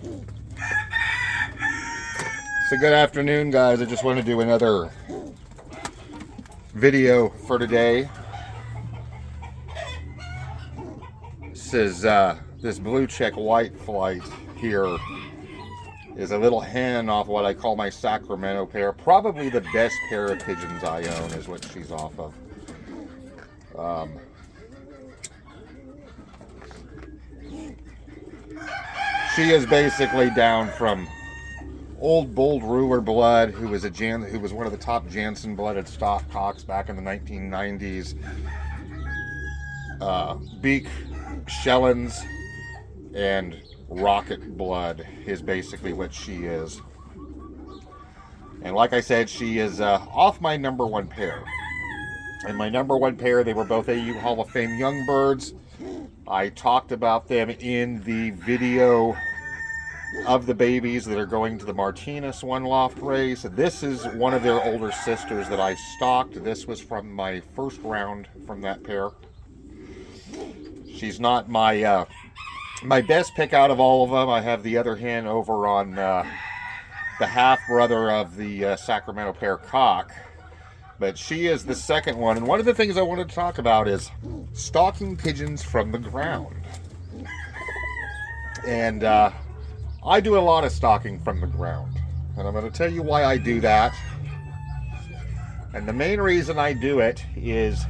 So good afternoon, guys. I just want to do another video for today. This is this blue check white flight here is a little hen off what I call my Sacramento pair. Probably the best pair of pigeons I own is what she's off of. She is basically down from old Bold Ruler blood, who was one of the top Jansen blooded stock cocks back in the 1990s. Beak Shellens and Rocket blood is basically what she is. And like I said, she is off my number one pair. And my number one pair, they were both AU Hall of Fame young birds. I talked about them in the video of the babies that are going to the Martinez one loft race. This is one of their older sisters that I stocked. This was from my first round from that pair. She's not my my best pick out of all of them. I have the other hen over on the half brother of the Sacramento pair cock. But she is the second one. And one of the things I wanted to talk about is stalking pigeons from the ground. And I do a lot of stalking from the ground. And I'm going to tell you why I do that. And the main reason I do it is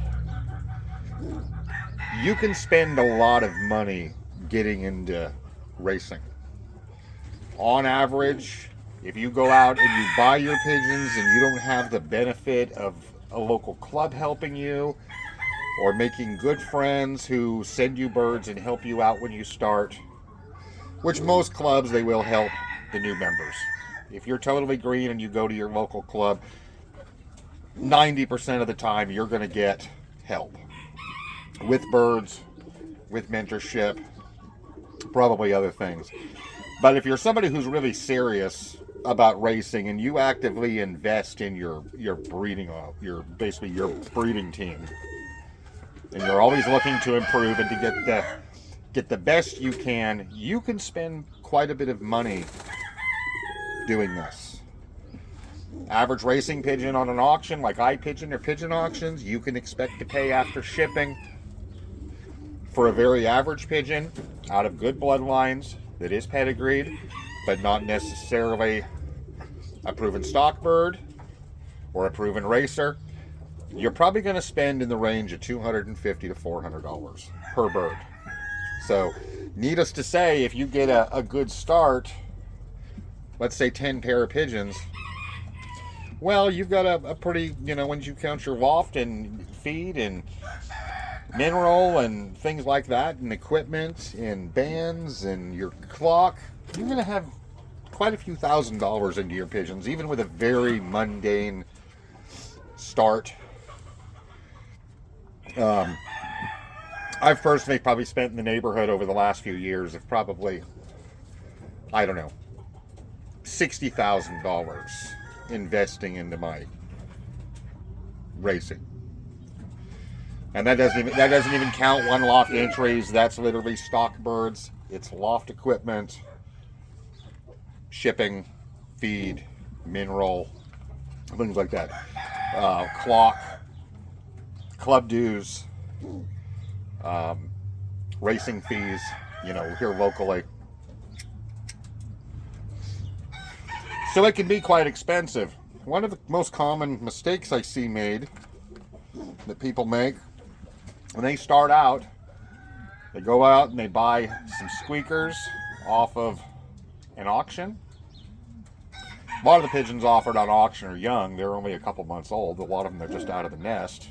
you can spend a lot of money getting into racing. On average, if you go out and you buy your pigeons and you don't have the benefit of a local club helping you or making good friends who send you birds and help you out when you start, which most clubs, they will help the new members. If you're totally green and you go to your local club, 90% of the time you're going to get help with birds, with mentorship, probably other things. But if you're somebody who's really serious about racing and you actively invest in your breeding, basically your breeding team, and you're always looking to improve and to get the best you can spend quite a bit of money doing this. Average racing pigeon on an auction like iPigeon or pigeon auctions, you can expect to pay after shipping for a very average pigeon out of good bloodlines that is pedigreed, but not necessarily a proven stock bird or a proven racer. You're probably going to spend in the range of $250 to $400 per bird. So, needless to say, if you get a good start, let's say 10 pair of pigeons, well, you've got a pretty, when you count your loft and feed and mineral and things like that, and equipment and bands and your clock, you're going to have quite a few $1,000s into your pigeons, even with a very mundane start. I've personally probably spent in the neighborhood over the last few years of probably, I don't know, $60,000 investing into my racing. And that doesn't even count one loft entries. That's literally stock birds. It's loft equipment, shipping, feed, mineral, things like that. Clock, club dues, racing fees, here locally. So it can be quite expensive. One of the most common mistakes I see made that people make when they start out, they go out and they buy some squeakers off of an auction. A lot of the pigeons offered on auction are young. They're only a couple months old. A lot of them are just out of the nest.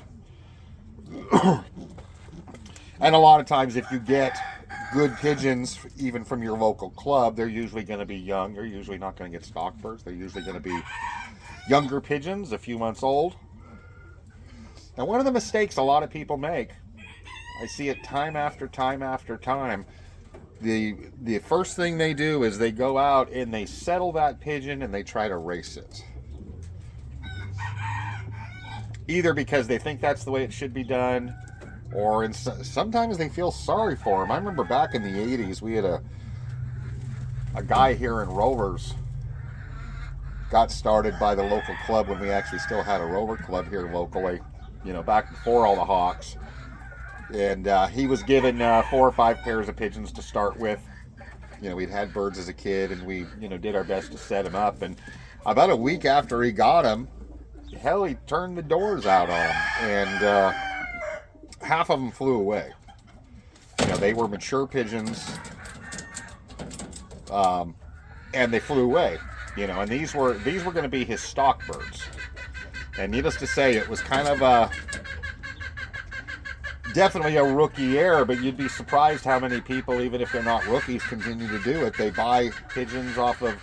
And a lot of times if you get good pigeons, even from your local club, they're usually going to be young. They're usually not going to get stock birds. They're usually going to be younger pigeons, a few months old. And one of the mistakes a lot of people make, I see it time after time after time, the first thing they do is they go out and they settle that pigeon and they try to race it. Either because they think that's the way it should be done, or sometimes they feel sorry for them. I remember back in the 80s, we had a guy here in Rovers got started by the local club when we actually still had a rover club here locally, back before all the hawks. And he was given 4 or 5 pairs of pigeons to start with. We'd had birds as a kid, and we, did our best to set him up. And about a week after he got them, hell, he turned the doors out on them, and half of them flew away. They were mature pigeons, and they flew away. And these were going to be his stock birds. And needless to say, it was kind of definitely a rookie error, but you'd be surprised how many people, even if they're not rookies, continue to do it. They buy pigeons off of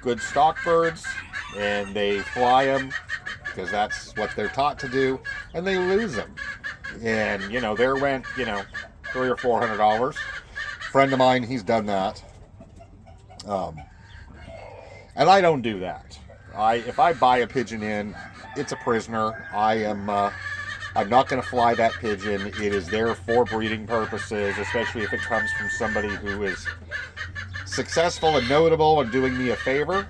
good stock birds, and they fly them because that's what they're taught to do, and they lose them. And, there went, $300 or $400. Friend of mine, he's done that. And I don't do that. If I buy a pigeon in, it's a prisoner. I'm not going to fly that pigeon. It is there for breeding purposes, especially if it comes from somebody who is successful and notable and doing me a favor.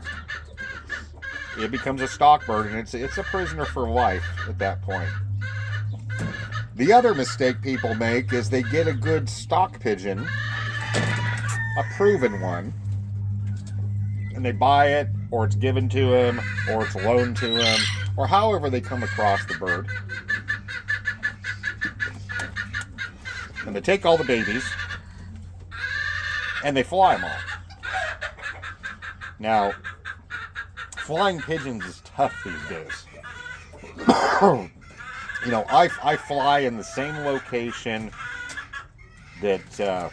It becomes a stock bird, and it's a prisoner for life at that point. The other mistake people make is they get a good stock pigeon, a proven one, and they buy it, or it's given to him, or it's loaned to him, or however they come across the bird. And they take all the babies, and they fly them all. Now, flying pigeons is tough these days. I fly in the same location that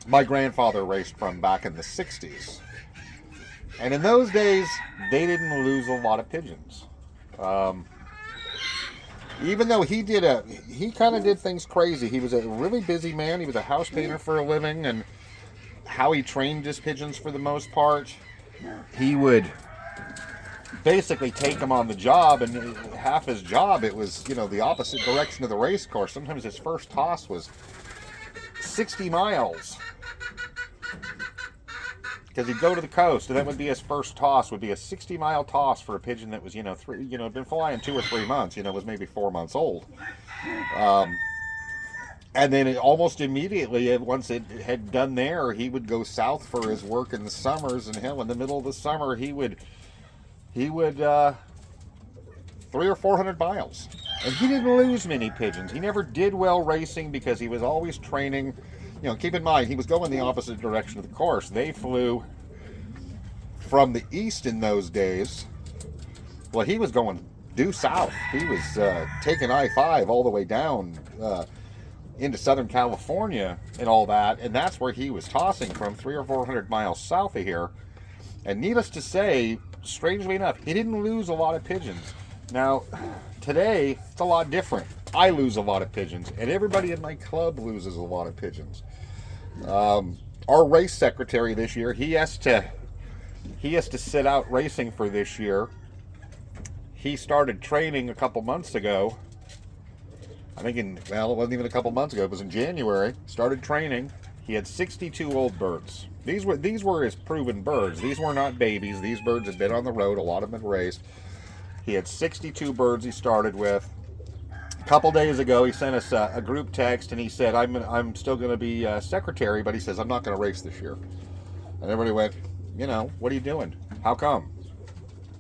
my grandfather raced from back in the 60s. And in those days, they didn't lose a lot of pigeons. Even though he kind of did things crazy. He was a really busy man. He was a house painter for a living, and how he trained his pigeons for the most part, he would basically take them on the job, and half his job, it was, the opposite direction of the race course. Sometimes his first toss was 60 miles. Because he'd go to the coast, and that would be his first toss, would be a 60-mile toss for a pigeon that was, had been flying 2 or 3 months, was maybe 4 months old. And then almost immediately, once it had done there, he would go south for his work in the summers, and hell, in the middle of the summer, he would 300 or 400 miles. And he didn't lose many pigeons. He never did well racing because he was always training. Keep in mind, he was going the opposite direction of the course. They flew from the east in those days. Well, he was going due south. He was taking I-5 all the way down into Southern California and all that. And that's where he was tossing from, 300 or 400 miles south of here. And needless to say, strangely enough, he didn't lose a lot of pigeons. Now, today, it's a lot different. I lose a lot of pigeons, and everybody in my club loses a lot of pigeons. Our race secretary this year, he has to sit out racing for this year. He started training a couple months ago. I think it wasn't even a couple months ago. It was in January. Started training. He had 62 old birds. These were his proven birds. These were not babies. These birds had been on the road. A lot of them had raced. He had 62 birds he started with. A couple days ago, he sent us a group text, and he said, I'm still going to be secretary, but he says, I'm not going to race this year. And everybody went, what are you doing? How come?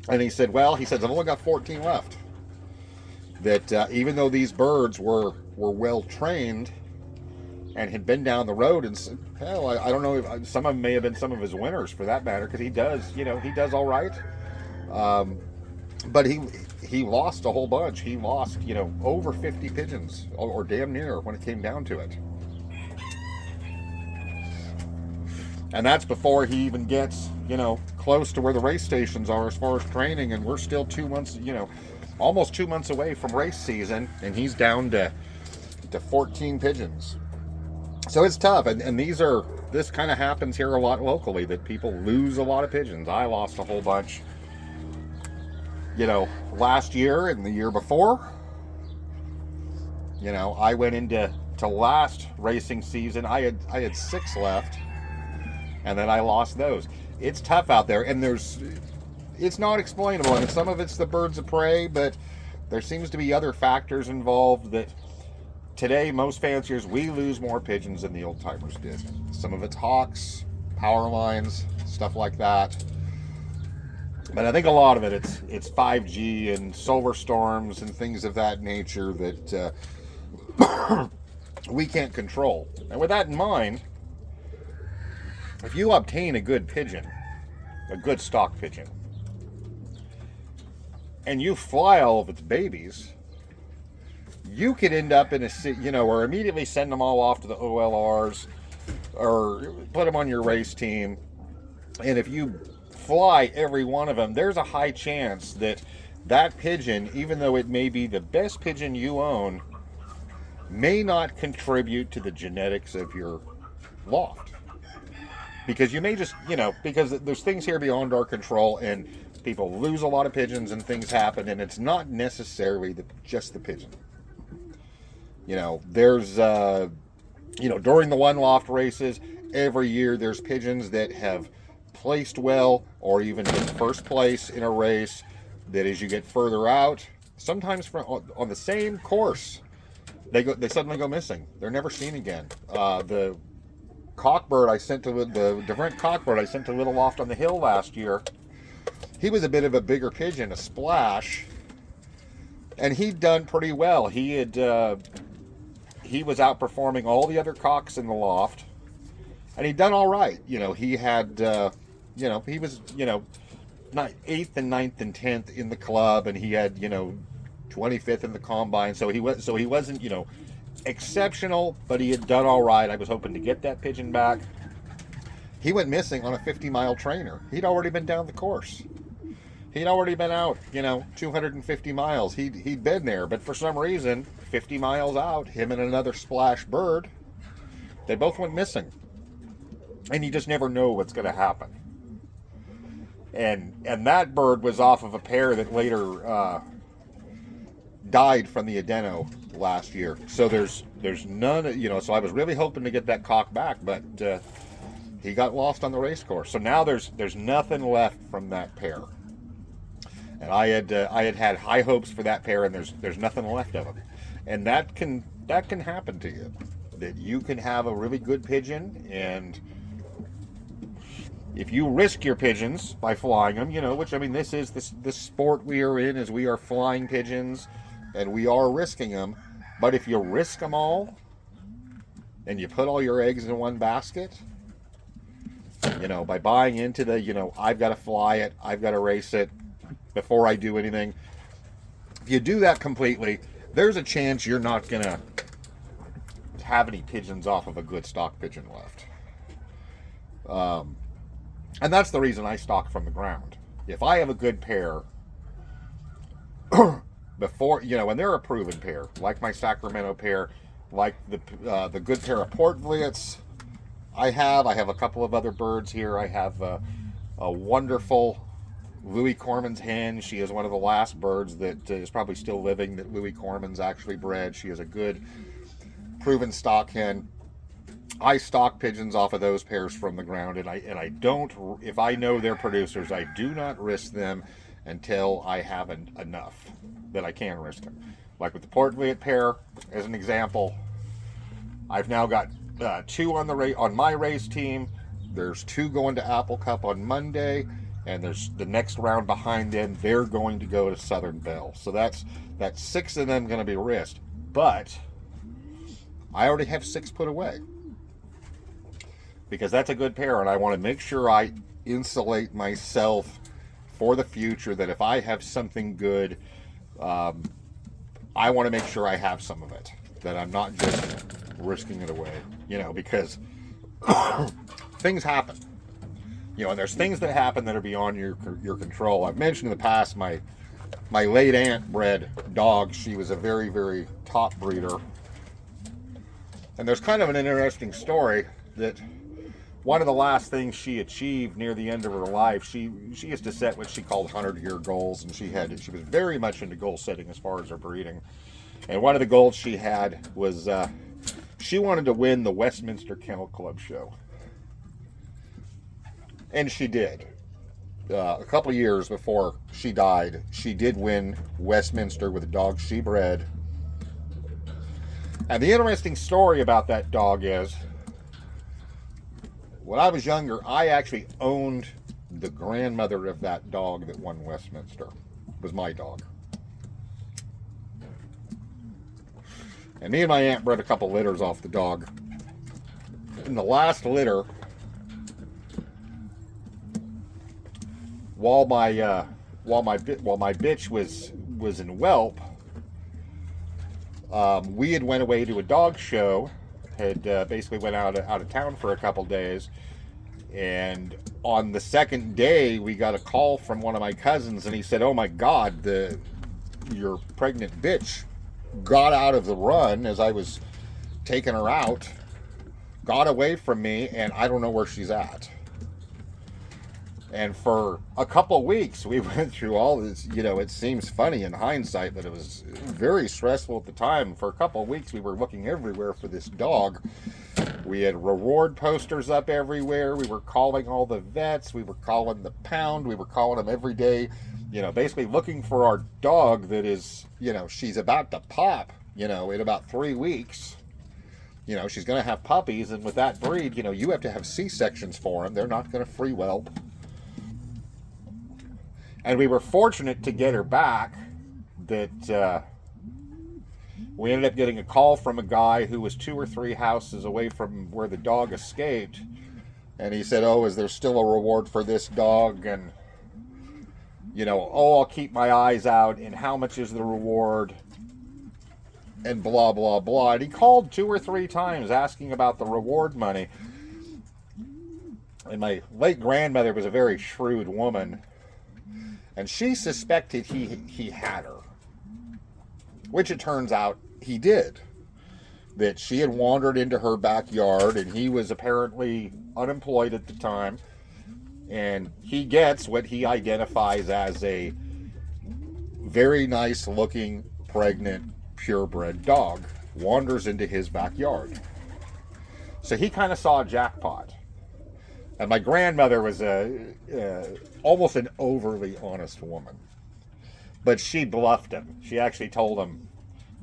And he said, I've only got 14 left. That even though these birds were well trained and had been down the road, and hell, I don't know, if some of them may have been some of his winners for that matter, because he does all right. But he lost a whole bunch. He lost, over 50 pigeons, or damn near, when it came down to it. And that's before he even gets, close to where the race stations are as far as training, and we're still 2 months, almost 2 months away from race season, and he's down to 14 pigeons. So it's tough, and this kind of happens here a lot locally, that people lose a lot of pigeons. I lost a whole bunch, last year and the year before. I went into last racing season. I had 6 left, and then I lost those. It's tough out there, and it's not explainable. I mean, some of it's the birds of prey, but there seems to be other factors involved that today, most fanciers, we lose more pigeons than the old timers did. Some of it's hawks, power lines, stuff like that. But I think a lot of it, it's 5G and solar storms and things of that nature that we can't control. And with that in mind, if you obtain a good pigeon, a good stock pigeon, and you fly all of its babies, you could end up in or immediately send them all off to the OLRs or put them on your race team. And if you fly every one of them, there's a high chance that that pigeon, even though it may be the best pigeon you own, may not contribute to the genetics of your loft. Because you may just, because there's things here beyond our control, and people lose a lot of pigeons and things happen, and it's not necessarily just the pigeon. There's, during the one loft races, every year there's pigeons that have placed well or even in first place in a race that as you get further out, sometimes on the same course, they suddenly go missing. They're never seen again. The cockbird I sent to the different cockbird I sent to Little Loft on the Hill last year, he was a bit of a bigger pigeon, a splash, and he'd done pretty well. He was outperforming all the other cocks in the loft, and he'd done all right. He had, he was, not 8th and 9th and 10th in the club, and he had, 25th in the combine. So he wasn't, exceptional, but he had done all right. I was hoping to get that pigeon back. He went missing on a 50-mile trainer. He'd already been down the course. He'd already been out, 250 miles. He'd been there, but for some reason, 50 miles out, him and another splash bird, they both went missing. And you just never know what's going to happen. And that bird was off of a pair that later died from the adeno last year. So there's none, so I was really hoping to get that cock back, but he got lost on the race course. So now there's nothing left from that pair. And I had high hopes for that pair, and there's nothing left of them. And that can happen to you. That you can have a really good pigeon, and if you risk your pigeons by flying them, which, I mean, this is this sport we are in, is we are flying pigeons, and we are risking them. But if you risk them all, and you put all your eggs in one basket, by buying into the, I've got to fly it, I've got to race it before I do anything. If you do that completely, there's a chance you're not going to have any pigeons off of a good stock pigeon left. And that's the reason I stock from the ground. If I have a good pair, before, and they're a proven pair, like my Sacramento pair, like the good pair of Port Vliets I have a couple of other birds here. I have a wonderful Louis Corman's hen. She is one of the last birds that is probably still living that Louis Corman's actually bred. She is a good proven stock hen. I stock pigeons off of those pairs from the ground, and I don't, if I know they're producers, I do not risk them until I have enough that I can risk them. Like with the Port Vliet pair, as an example, I've now got 2 on my race team. There's 2 going to Apple Cup on Monday, and there's the next round behind them. They're going to go to Southern Belle. So that's 6 of them going to be risked. But I already have 6 put away, because that's a good pair, and I want to make sure I insulate myself for the future, that if I have something good, I want to make sure I have some of it, that I'm not just risking it away, because things happen, and there's things that happen that are beyond your control. I've mentioned in the past my late aunt bred dog. She was a very, very top breeder, and there's kind of an interesting story that one of the last things she achieved near the end of her life, she used to set what she called 100-year goals, and she was very much into goal setting as far as her breeding. And one of the goals she had was she wanted to win the Westminster Kennel Club show. And she did. A couple of years before she died, she did win Westminster with a dog she bred. And the interesting story about that dog is, when I was younger, I actually owned the grandmother of that dog that won Westminster. It was my dog. And me and my aunt bred a couple litters off the dog. In the last litter, while my bitch was in whelp, we had went away to a dog show, had basically went out of town for a couple days, and on the second day we got a call from one of my cousins, and he said, "Oh my God, your pregnant bitch got out of the run as I was taking her out, got away from me, and I don't know where she's at." And for a couple weeks, we went through all this. It seems funny in hindsight, but it was very stressful at the time. For a couple weeks, we were looking everywhere for this dog. We had reward posters up everywhere. We were calling all the vets. We were calling the pound. We were calling them every day. Basically looking for our dog that is, she's about to pop, in about 3 weeks. She's going to have puppies. And with that breed, you have to have C-sections for them. They're not going to free whelp. And we were fortunate to get her back. That we ended up getting a call from a guy who was 2 or 3 houses away from where the dog escaped. And he said, "Oh, is there still a reward for this dog?" And, "Oh, I'll keep my eyes out. And how much is the reward?" And blah, blah, blah. And he called 2 or 3 times asking about the reward money. And my late grandmother was a very shrewd woman. And she suspected he had her, which it turns out he did. That she had wandered into her backyard, and he was apparently unemployed at the time. And he gets what he identifies as a very nice looking, pregnant, purebred dog, wanders into his backyard. So he kind of saw a jackpot. And my grandmother was almost an overly honest woman. But she bluffed him. She actually told him,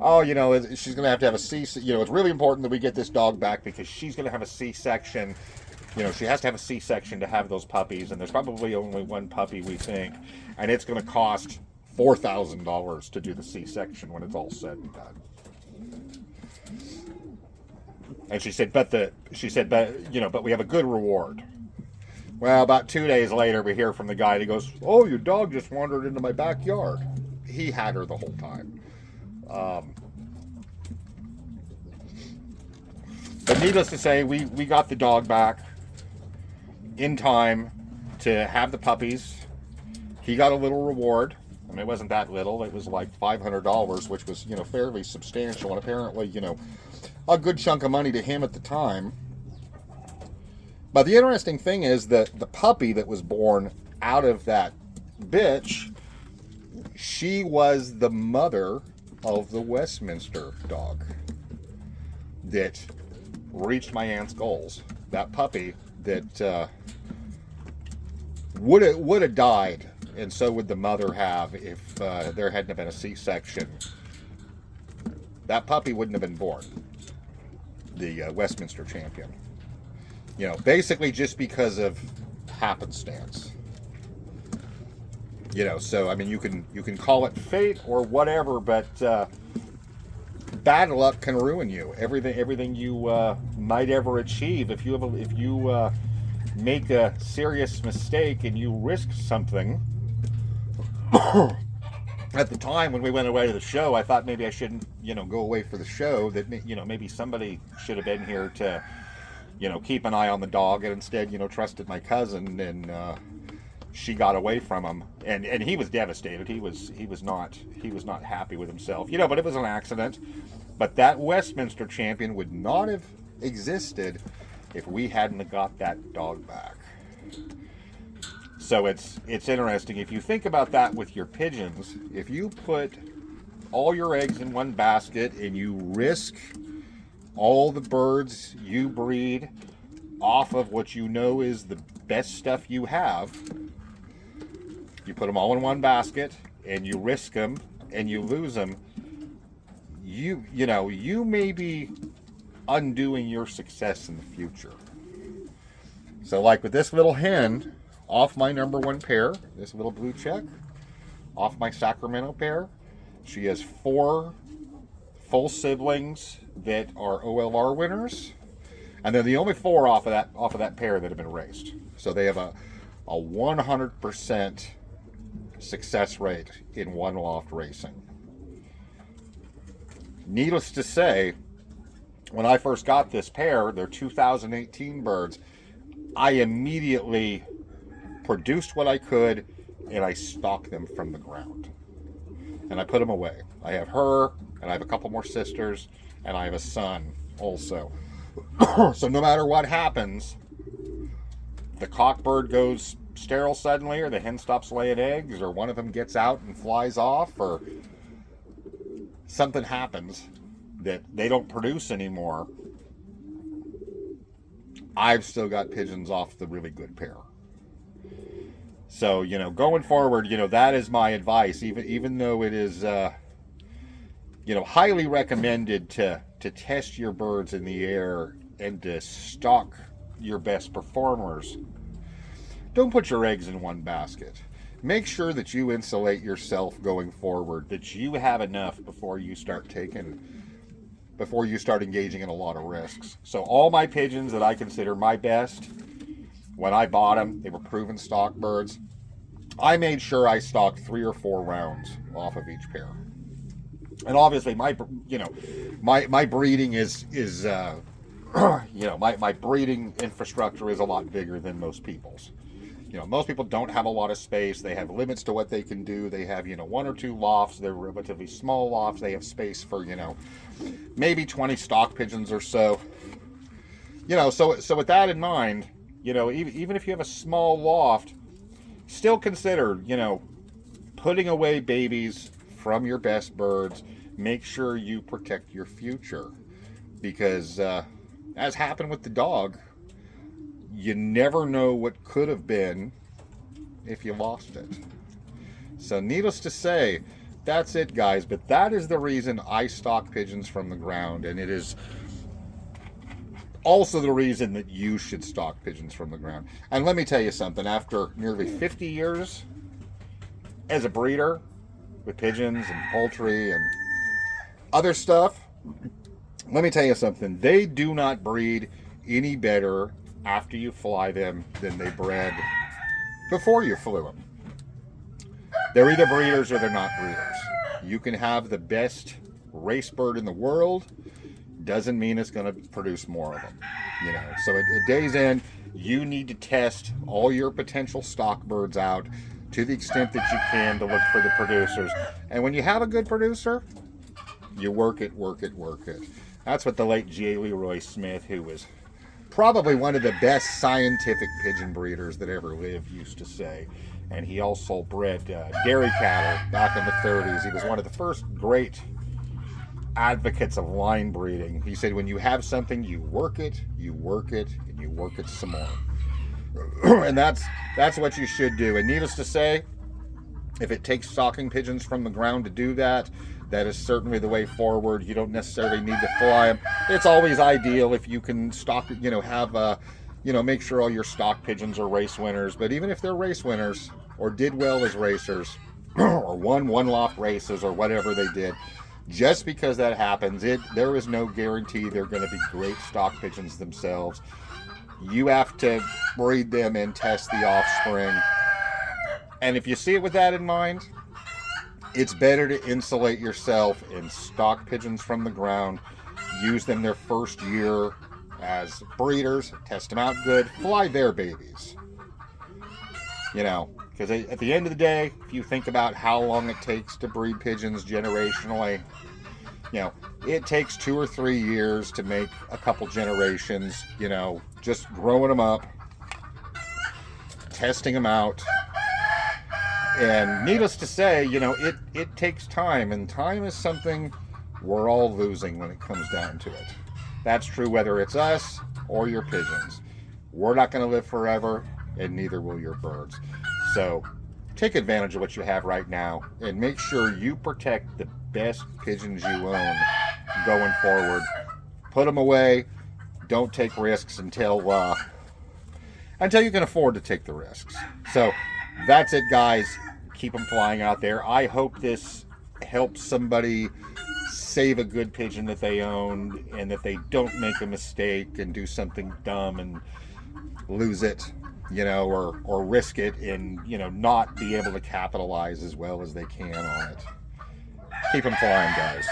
"Oh, she's going to have a C-section. It's really important that we get this dog back because she's going to have a C-section. She has to have a C-section to have those puppies. And there's probably only one puppy, we think. And it's going to cost $4,000 to do the C-section when it's all said and done." And she said, but we have a good reward." Well, about 2 days later, we hear from the guy, and he goes, "Oh, your dog just wandered into my backyard." He had her the whole time. But needless to say, we got the dog back in time to have the puppies. He got a little reward. I mean, it wasn't that little. It was like $500, which was, fairly substantial, and apparently, a good chunk of money to him at the time. But the interesting thing is that the puppy that was born out of that bitch, she was the mother of the Westminster dog that reached my aunt's goals. That puppy that would have died, and so would the mother have if there hadn't been a C-section. That puppy wouldn't have been born, the Westminster champion. Basically just because of happenstance. So I mean, you can call it fate or whatever, but bad luck can ruin you. Everything you might ever achieve, if you make a serious mistake and you risk something. At the time when we went away to the show, I thought maybe I shouldn't, go away for the show. That maybe somebody should have been here to, keep an eye on the dog, and instead, trusted my cousin, and she got away from him, and he was devastated. He was not happy with himself, but it was an accident. But that Westminster champion would not have existed if we hadn't got that dog back. So it's interesting if you think about that with your pigeons. If you put all your eggs in one basket and you risk all the birds you breed off of what you know is the best stuff you have. You put them all in one basket and you risk them and you lose them. You know, you may be undoing your success in the future. So like with this little hen, off my number one pair, this little blue check, off my Sacramento pair, she has 4 full siblings that are OLR winners, and they're the only 4 off of that pair that have been raced. So they have a 100% success rate in one loft racing. Needless to say, when I first got this pair, they're 2018 birds, I immediately produced what I could and I stocked them from the ground. And I put them away. I have her, and I have a couple more sisters, and I have a son also. So no matter what happens, the cockbird goes sterile suddenly, or the hen stops laying eggs, or one of them gets out and flies off, or something happens that they don't produce anymore, I've still got pigeons off the really good pair. So, you know, going forward, you know, that is my advice, even though it is, you know, highly recommended to test your birds in the air and to stock your best performers. Don't put your eggs in one basket. Make sure that you insulate yourself going forward, that you have enough before you start engaging in a lot of risks. So all my pigeons that I consider my best, when I bought them, they were proven stock birds. I made sure I stocked 3 or 4 rounds off of each pair. And obviously my breeding is you know, my breeding infrastructure is a lot bigger than most people's. You know, most people don't have a lot of space. They have limits to what they can do. They have, you know, 1 or 2 lofts. They're relatively small lofts. They have space for, you know, maybe 20 stock pigeons or so. You know, so with that in mind, you know, even if you have a small loft, still consider, you know, putting away babies from your best birds. Make sure you protect your future, because as happened with the dog, you never know what could have been if you lost it. So needless to say, that's it, guys. But that is the reason I stock pigeons from the ground, and it is also the reason that you should stock pigeons from the ground. And let me tell you something, after nearly 50 years as a breeder with pigeons and poultry and other stuff, let me tell you something, they do not breed any better after you fly them than they bred before you flew them. They're either breeders or they're not breeders. You can have the best race bird in the world, doesn't mean it's going to produce more of them. You know, so at day's end, you need to test all your potential stock birds out to the extent that you can to look for the producers. And when you have a good producer, you work it. That's what the late J. Leroy Smith, who was probably one of the best scientific pigeon breeders that ever lived, used to say. And he also bred dairy cattle back in the 30s. He was one of the first great advocates of line breeding. He said, when you have something, you work it, and you work it some more. And that's what you should do. And needless to say, if it takes stocking pigeons from the ground to do that, that is certainly the way forward. You don't necessarily need to fly them. It's always ideal if you can stock, you know, have, you know, make sure all your stock pigeons are race winners. But even if they're race winners or did well as racers or won one loft races or whatever they did, just because that happens, there is no guarantee they're going to be great stock pigeons themselves. You have to breed them and test the offspring. And if you see it with that in mind, it's better to insulate yourself and stock pigeons from the ground. Use them their first year as breeders, test them out good, fly their babies. You know, because at the end of the day, if you think about how long it takes to breed pigeons generationally, you know, it takes 2 or 3 years to make a couple generations, you know, just growing them up, testing them out. And needless to say, you know, it takes time, and time is something we're all losing when it comes down to it. That's true whether it's us or your pigeons. We're not going to live forever, and neither will your birds. So take advantage of what you have right now, and make sure you protect the best pigeons you own going forward. Put them away. Don't take risks until you can afford to take the risks. So that's it, guys. Keep them flying out there. I hope this helps somebody save a good pigeon that they own, and that they don't make a mistake and do something dumb and lose it, or risk it and, not be able to capitalize as well as they can on it. Keep them flying, guys.